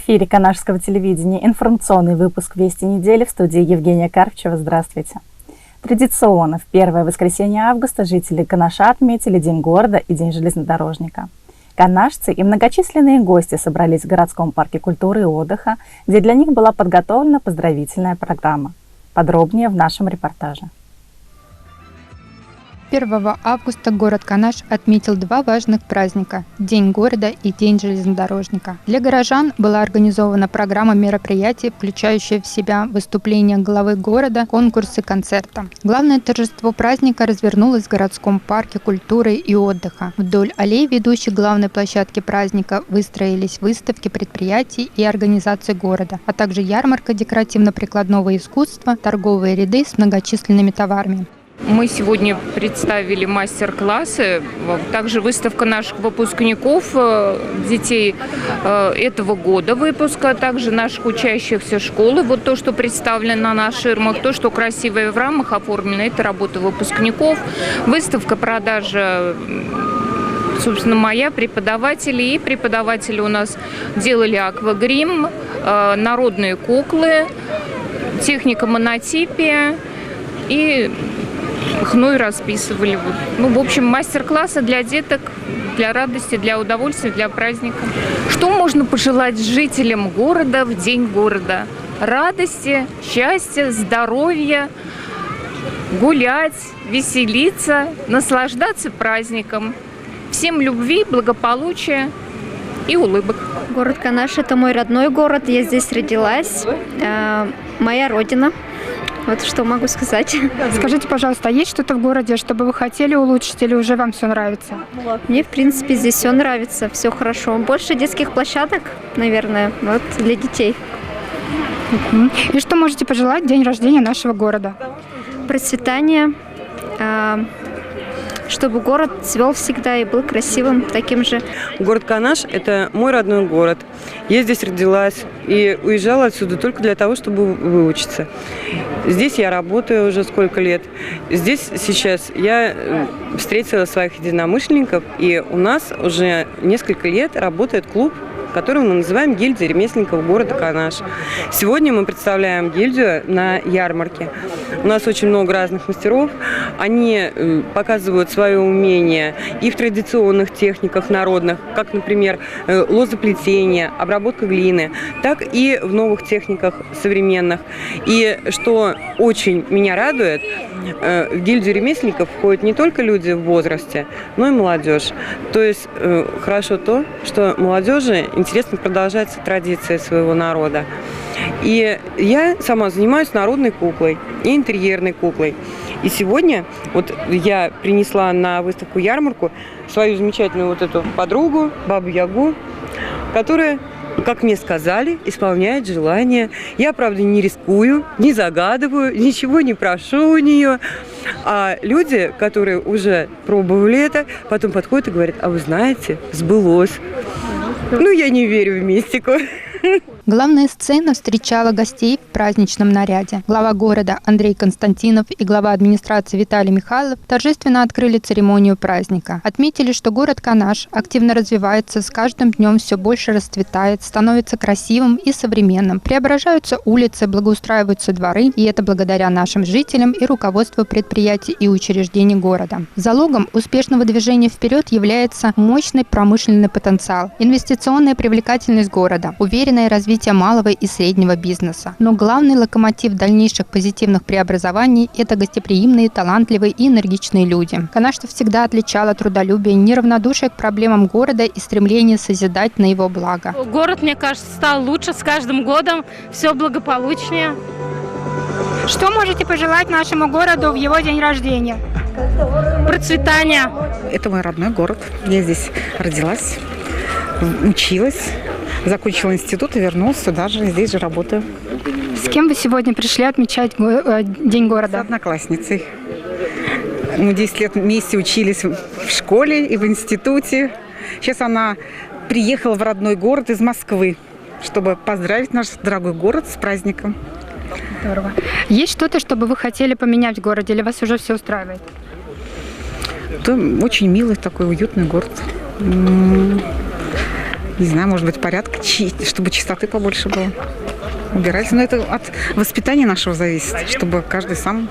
эфире Канашского телевидения информационный выпуск «Вести недели», в студии Евгения Карпчева. Здравствуйте. Традиционно в первое воскресенье августа жители Канаша отметили День города и День железнодорожника. Канашцы и многочисленные гости собрались в городском парке культуры и отдыха, где для них была подготовлена поздравительная программа. Подробнее в нашем репортаже. 1 августа город Канаш отметил два важных праздника – День города и День железнодорожника. Для горожан была организована программа мероприятий, включающая в себя выступления главы города, конкурсы, концерта. Главное торжество праздника развернулось в городском парке культуры и отдыха. Вдоль аллей, ведущей к главной площадке праздника, выстроились выставки предприятий и организаций города, а также ярмарка декоративно-прикладного искусства, торговые ряды с многочисленными товарами. Мы сегодня представили мастер-классы, также выставка наших выпускников, детей этого года выпуска, также наших учащихся школы. Вот то, что представлено на ширмах, то, что красивое в рамах оформлено, это работа выпускников. Выставка, продажа, собственно, моя, преподаватели. И преподаватели у нас делали аквагрим, народные куклы, техника монотипия и хной расписывали. В общем, мастер-классы для деток, для радости, для удовольствия, для праздника. Что можно пожелать жителям города в День города? Радости, счастья, здоровья, гулять, веселиться, наслаждаться праздником. Всем любви, благополучия и улыбок. Город Канаш – это мой родной город. Я здесь родилась. Моя родина. Вот что могу сказать. Скажите, пожалуйста, а есть что-то в городе, что бы вы хотели улучшить, или уже вам все нравится? Мне, в принципе, здесь все нравится, все хорошо. Больше детских площадок, наверное, вот для детей. И что можете пожелать в день рождения нашего города? Процветание, чтобы город цвел всегда и был красивым таким же. Город Канаш – это мой родной город. Я здесь родилась и уезжала отсюда только для того, чтобы выучиться. Здесь я работаю уже сколько лет. Здесь сейчас я встретила своих единомышленников, и у нас уже несколько лет работает клуб, который мы называем гильдия ремесленников города Канаш. Сегодня мы представляем гильдию на ярмарке. У нас очень много разных мастеров. Они показывают свое умение и в традиционных техниках народных, как, например, лозоплетение, обработка глины, так и в новых техниках современных. И что очень меня радует, в гильдию ремесленников входят не только люди в возрасте, но и молодежь. То есть хорошо то, что молодежи интересно продолжать традиции своего народа. И я сама занимаюсь народной куклой и интерьерной куклой. И сегодня вот я принесла на выставку-ярмарку свою замечательную вот эту подругу, Бабу-Ягу, которая, как мне сказали, исполняет желания. Я, правда, не рискую, не загадываю, ничего не прошу у нее. А люди, которые уже пробовали это, потом подходят и говорят: а вы знаете, сбылось. Ну, я не верю в мистику. Главная сцена встречала гостей в праздничном наряде. Глава города Андрей Константинов и глава администрации Виталий Михайлов торжественно открыли церемонию праздника. Отметили, что город Канаш активно развивается, с каждым днем все больше расцветает, становится красивым и современным. Преображаются улицы, благоустраиваются дворы, и это благодаря нашим жителям и руководству предприятий и учреждений города. Залогом успешного движения вперед является мощный промышленный потенциал, инвестиционная привлекательность города, уверенное развитие малого и среднего бизнеса. Но главный локомотив дальнейших позитивных преобразований – это гостеприимные, талантливые и энергичные люди. Канашцев всегда отличало трудолюбие, неравнодушие к проблемам города и стремление созидать на его благо. Город, мне кажется, стал лучше с каждым годом, все благополучнее. Что можете пожелать нашему городу в его день рождения? Процветания. Это мой родной город. Я здесь родилась, училась. Закончила институт и вернулась сюда же, здесь же работаю. С кем вы сегодня пришли отмечать День города? С одноклассницей. Мы 10 лет вместе учились в школе и в институте. Сейчас она приехала в родной город из Москвы, чтобы поздравить наш дорогой город с праздником. Здорово. Есть что-то, что бы вы хотели поменять в городе, или вас уже все устраивает? Это очень милый такой уютный город. Не знаю, может быть, порядка, чтобы чистоты побольше было. Убирать. Но это от воспитания нашего зависит, чтобы каждый сам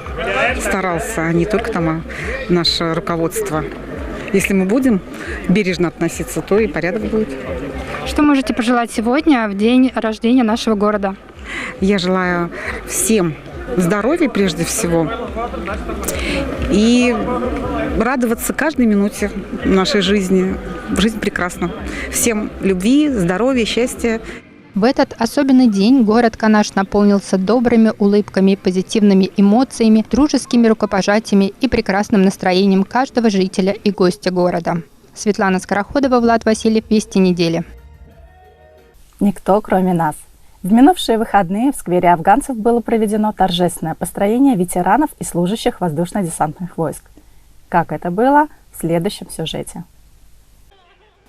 старался, а не только там наше руководство. Если мы будем бережно относиться, то и порядок будет. Что можете пожелать сегодня, в день рождения нашего города? Я желаю всем здоровья прежде всего и радоваться каждой минуте нашей жизни. Жизнь прекрасна. Всем любви, здоровья, счастья. В этот особенный день город Канаш наполнился добрыми улыбками, позитивными эмоциями, дружескими рукопожатиями и прекрасным настроением каждого жителя и гостя города. Светлана Скороходова, Влад Васильев, Вести недели. Никто, кроме нас. В минувшие выходные в сквере афганцев было проведено торжественное построение ветеранов и служащих воздушно-десантных войск. Как это было, в следующем сюжете.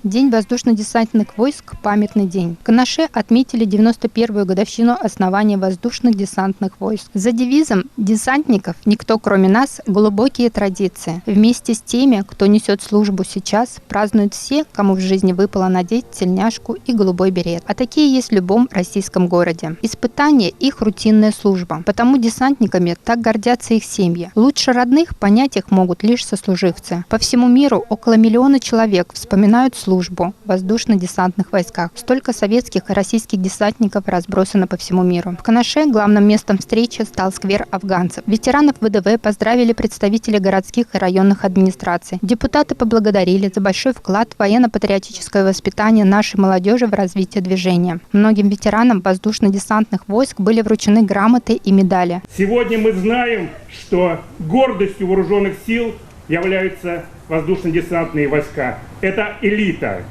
День воздушно-десантных войск – памятный день. В Канаше отметили 91-ю годовщину основания воздушных десантных войск. За девизом «Десантников никто кроме нас» глубокие традиции. Вместе с теми, кто несет службу сейчас, празднуют все, кому в жизни выпало надеть тельняшку и голубой берет. А такие есть в любом российском городе. Испытание – их рутинная служба. Потому десантниками так гордятся их семьи. Лучше родных понять их могут лишь сослуживцы. По всему миру около 1 миллиона человек вспоминают службу в воздушно-десантных войсках. Столько советских и российских десантников разбросано по всему миру. В Канаше главным местом встречи стал сквер афганцев. Ветеранов ВДВ поздравили представители городских и районных администраций. Депутаты поблагодарили за большой вклад в военно-патриотическое воспитание нашей молодежи в развитие движения. Многим ветеранам воздушно-десантных войск были вручены грамоты и медали. Сегодня мы знаем, что гордостью вооруженных сил являются воздушно-десантные войска. Это элита.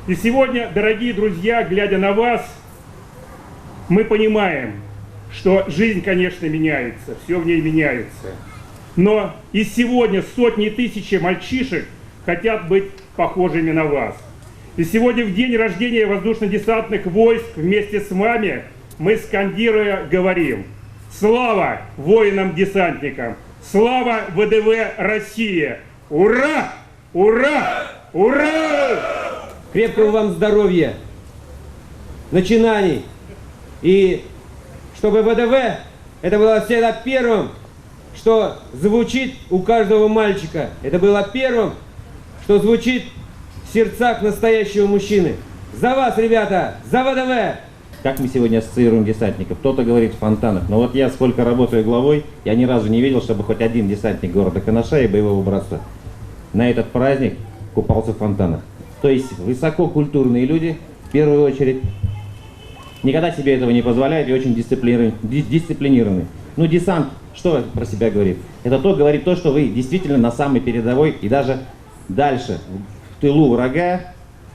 И сегодня, дорогие друзья, глядя на вас, мы понимаем, что жизнь, конечно, меняется, все в ней меняется. Но и сегодня сотни тысяч мальчишек хотят быть похожими на вас. И сегодня, в день рождения воздушно-десантных войск, вместе с вами мы, скандируя, говорим: слава воинам-десантникам! Слава ВДВ России! Ура! Ура! Ура! Крепкого вам здоровья, начинаний. И чтобы ВДВ это было всегда первым, что звучит у каждого мальчика. Это было первым, что звучит в сердцах настоящего мужчины. За вас, ребята! За ВДВ! Как мы сегодня ассоциируем десантников? Кто-то говорит в фонтанах. Но вот я, сколько работаю главой, я ни разу не видел, чтобы хоть один десантник города Канаша и боевого братства на этот праздник купался в фонтанах. То есть высококультурные люди, в первую очередь, никогда себе этого не позволяют и очень дисциплинированы. Ну, десант, что про себя говорит? Это говорит то, что вы действительно на самой передовой и даже дальше, в тылу врага,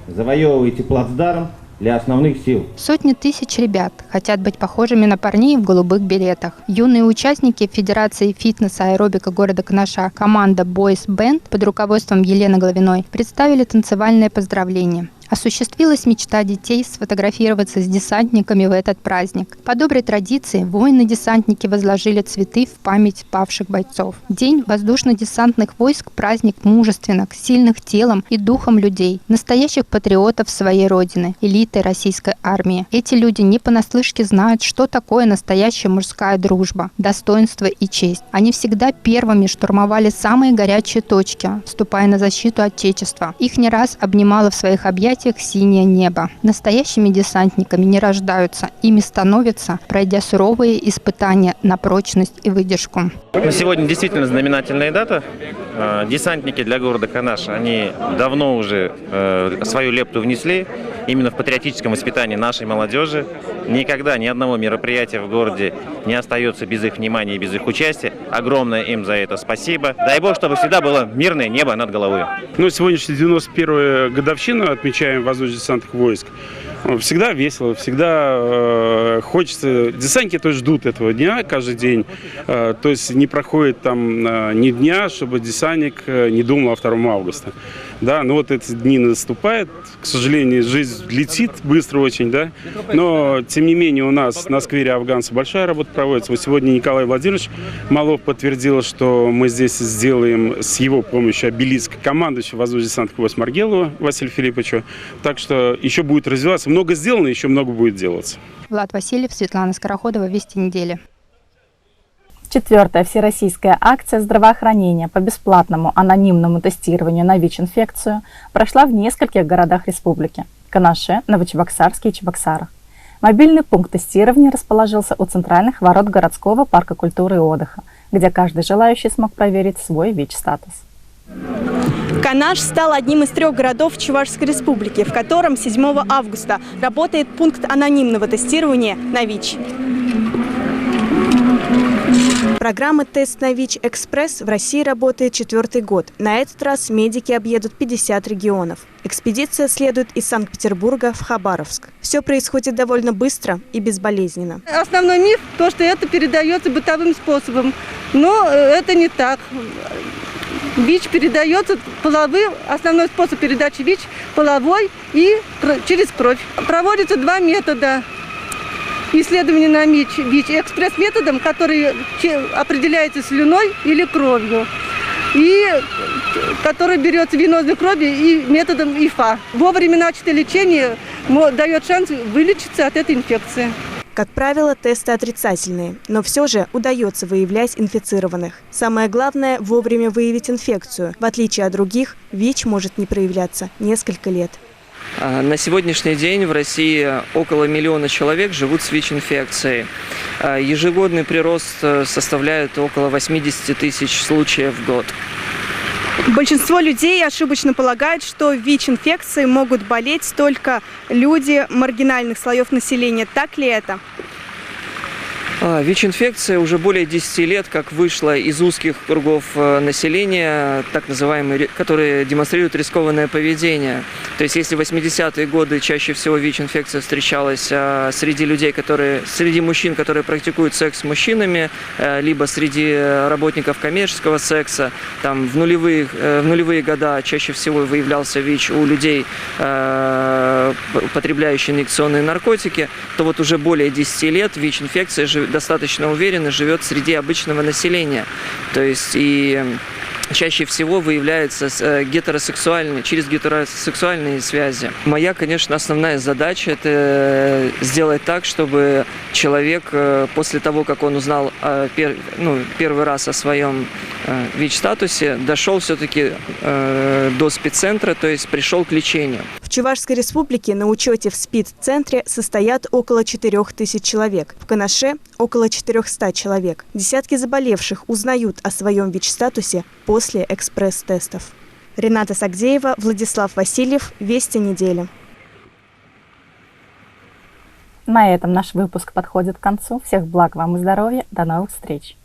завоевываете плацдарм для основных сил. Сотни тысяч ребят хотят быть похожими на парней в голубых беретах. Юные участники Федерации фитнеса и аэробика города Канаша, команда Boys Band под руководством Елены Головиной представили танцевальное поздравление. Осуществилась мечта детей сфотографироваться с десантниками в этот праздник. По доброй традиции воины-десантники возложили цветы в память павших бойцов. День воздушно-десантных войск – праздник мужественных, сильных телом и духом людей, настоящих патриотов своей родины, элиты российской армии. Эти люди не понаслышке знают, что такое настоящая мужская дружба, достоинство и честь. Они всегда первыми штурмовали самые горячие точки, вступая на защиту Отечества. Их не раз обнимало в своих объятиях синее небо. Настоящими десантниками не рождаются, ими становятся, пройдя суровые испытания на прочность и выдержку. Сегодня действительно знаменательная дата. Десантники для города Канаш, они давно уже свою лепту внесли именно в патриотическом воспитании нашей молодежи. Никогда ни одного мероприятия в городе не остается без их внимания и без их участия. Огромное им за это спасибо. Дай Бог, чтобы всегда было мирное небо над головой. Сегодняшняя 91-я годовщину отмечаем воздушно-десантных войск. Всегда весело, всегда хочется. Десантники тоже ждут этого дня каждый день. То есть не проходит там ни дня, чтобы десантник не думал о 2 августа. да, но вот эти дни наступают, к сожалению, жизнь летит быстро очень, да, но, тем не менее, у нас на сквере афганцев большая работа проводится. Вот сегодня Николай Владимирович Малов подтвердил, что мы здесь сделаем с его помощью обелиск командующего воздушно-десантных войск Маргелова Василию Филипповичу, так что еще будет развиваться. Много сделано, еще много будет делаться. Влад Васильев, Светлана Скороходова, «Вести недели». 4-я всероссийская акция здравоохранения по бесплатному анонимному тестированию на ВИЧ-инфекцию прошла в нескольких городах республики – Канаше, Новочебоксарске и Чебоксарах. Мобильный пункт тестирования расположился у центральных ворот городского парка культуры и отдыха, где каждый желающий смог проверить свой ВИЧ-статус. Канаш стал одним из 3 городов Чувашской республики, в котором 7 августа работает пункт анонимного тестирования на ВИЧ. Программа «Тест на ВИЧ-экспресс» в России работает 4-й год. На этот раз медики объедут 50 регионов. Экспедиция следует из Санкт-Петербурга в Хабаровск. Все происходит довольно быстро и безболезненно. Основной миф – то, что это передается бытовым способом. Но это не так. ВИЧ передается половым, основной способ передачи ВИЧ – половой и через кровь. Проводятся 2 метода. Исследование на ВИЧ экспресс-методом, который определяется слюной или кровью, и который берется венозной крови и методом ИФА. Вовремя начатое лечение дает шанс вылечиться от этой инфекции. Как правило, тесты отрицательные, но все же удается выявлять инфицированных. Самое главное – вовремя выявить инфекцию. В отличие от других, ВИЧ может не проявляться несколько лет. На сегодняшний день в России около 1 миллиона человек живут с ВИЧ-инфекцией. Ежегодный прирост составляет около 80 тысяч случаев в год. Большинство людей ошибочно полагают, что ВИЧ-инфекцией могут болеть только люди маргинальных слоев населения. Так ли это? ВИЧ-инфекция уже более 10 лет как вышла из узких кругов населения, так называемые, которые демонстрируют рискованное поведение. То есть если в 80-е годы чаще всего ВИЧ-инфекция встречалась среди мужчин, которые практикуют секс с мужчинами, либо среди работников коммерческого секса, там в нулевые года чаще всего выявлялся ВИЧ у людей, потребляющих инъекционные наркотики, то вот уже более 10 лет ВИЧ-инфекция достаточно уверенно живет среди обычного населения. То есть и чаще всего выявляется через гетеросексуальные связи. Моя, конечно, основная задача – это сделать так, чтобы человек после того, как он узнал первый раз о своем ВИЧ-статусе, дошел все-таки до СПИД-центра, то есть пришел к лечению. В Чувашской республике на учете в СПИД-центре состоят около 4000 человек. В Канаше – около 400 человек. Десятки заболевших узнают о своем ВИЧ-статусе после экспресс-тестов. Рената Сагдеева, Владислав Васильев, «Вести недели». На этом наш выпуск подходит к концу. Всех благ вам и здоровья. До новых встреч.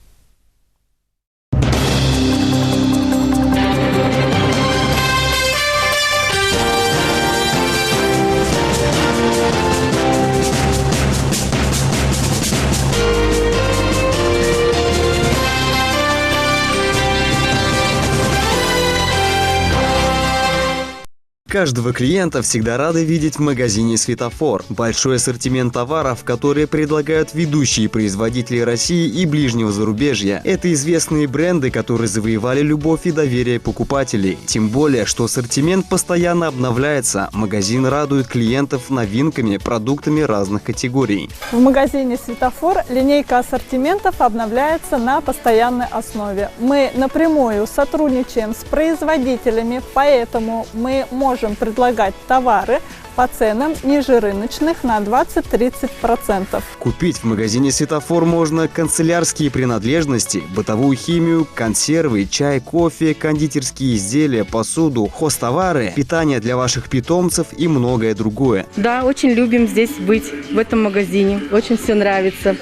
Каждого клиента всегда рады видеть в магазине «Светофор». Большой ассортимент товаров, которые предлагают ведущие производители России и ближнего зарубежья. Это известные бренды, которые завоевали любовь и доверие покупателей. Тем более, что ассортимент постоянно обновляется. Магазин радует клиентов новинками, продуктами разных категорий. В магазине «Светофор» линейка ассортиментов обновляется на постоянной основе. Мы напрямую сотрудничаем с производителями, поэтому мы можем предлагать товары по ценам ниже рыночных на 20-30%. Купить в магазине «Светофор» можно канцелярские принадлежности, бытовую химию, консервы, чай, кофе, кондитерские изделия, посуду, хозтовары, питание для ваших питомцев и многое другое. Да, очень любим здесь быть, в этом магазине. Очень все нравится.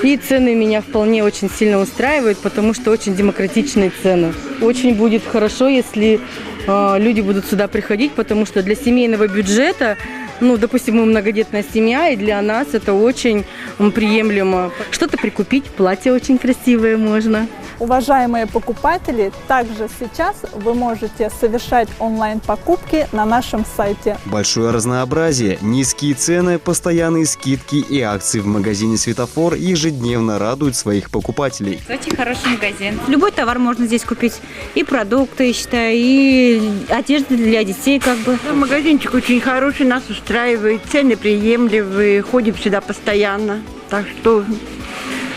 И цены меня вполне очень сильно устраивают, потому что очень демократичные цены. Очень будет хорошо, если люди будут сюда приходить, потому что для семейного бюджета Ну, допустим, мы многодетная семья, и для нас это очень приемлемо. Что-то прикупить, платье очень красивое можно. Уважаемые покупатели, также сейчас вы можете совершать онлайн-покупки на нашем сайте. Большое разнообразие, низкие цены, постоянные скидки и акции в магазине «Светофор» ежедневно радуют своих покупателей. Очень хороший магазин. Любой товар можно здесь купить. И продукты, я считаю, и одежда для детей как бы. Магазинчик очень хороший, нас устраивает, цены приемлемые, ходим сюда постоянно. Так что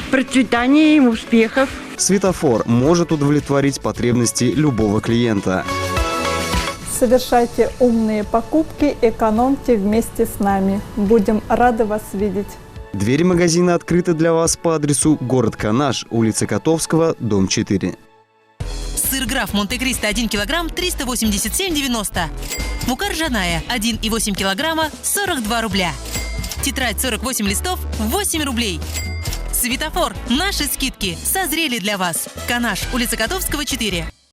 процветания и успехов. «Светофор» может удовлетворить потребности любого клиента. Совершайте умные покупки, экономьте вместе с нами. Будем рады вас видеть. Двери магазина открыты для вас по адресу город Канаш, улица Котовского, дом 4. Сыр Граф Монте-Кристо 1 килограмм 387,90. Мука ржаная 1,8 килограмма 42 рубля. Тетрадь 48 листов 8 рублей. «Светофор». Наши скидки созрели для вас. Канаш, улица Котовского, 4.